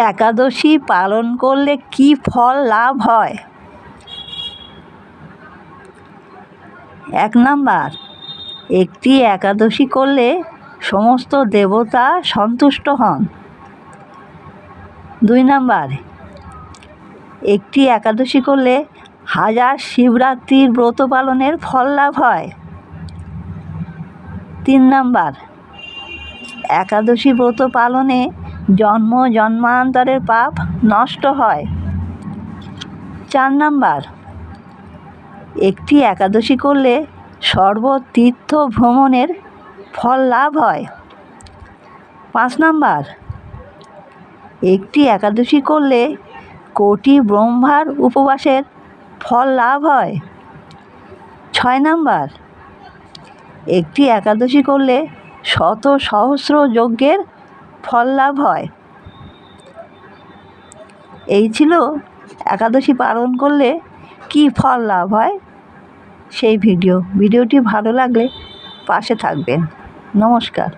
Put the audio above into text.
একাদশী পালন করলে কি ফল লাভ হয়? 1 নাম্বার, একটি একাদশী করলে সমস্ত দেবতা সন্তুষ্ট হন। 2 নাম্বার, একটি একাদশী করলে 1000 শিবরাত্রির ব্রত পালনের ফল লাভ হয়। 3 নাম্বার, একাদশী ব্রত পালনে জন্ম জন্মান্তরের পাপ নষ্ট হয়। 4 নাম্বার, একটি একাদশী করলে সর্বতীর্থ ভ্রমণের ফল লাভ হয়। 5 নাম্বার, একটি একাদশী করলে কোটি ব্রহ্মার উপবাসের ফল লাভ হয়। 6 নাম্বার, একটি একাদশী করলে শত সহস্র যজ্ঞের ফল লাভ হয়। এই ছিল একাদশী পালন করলে কি ফল লাভ হয় সেই ভিডিওটি ভালো লাগলে পাশে থাকবেন। নমস্কার।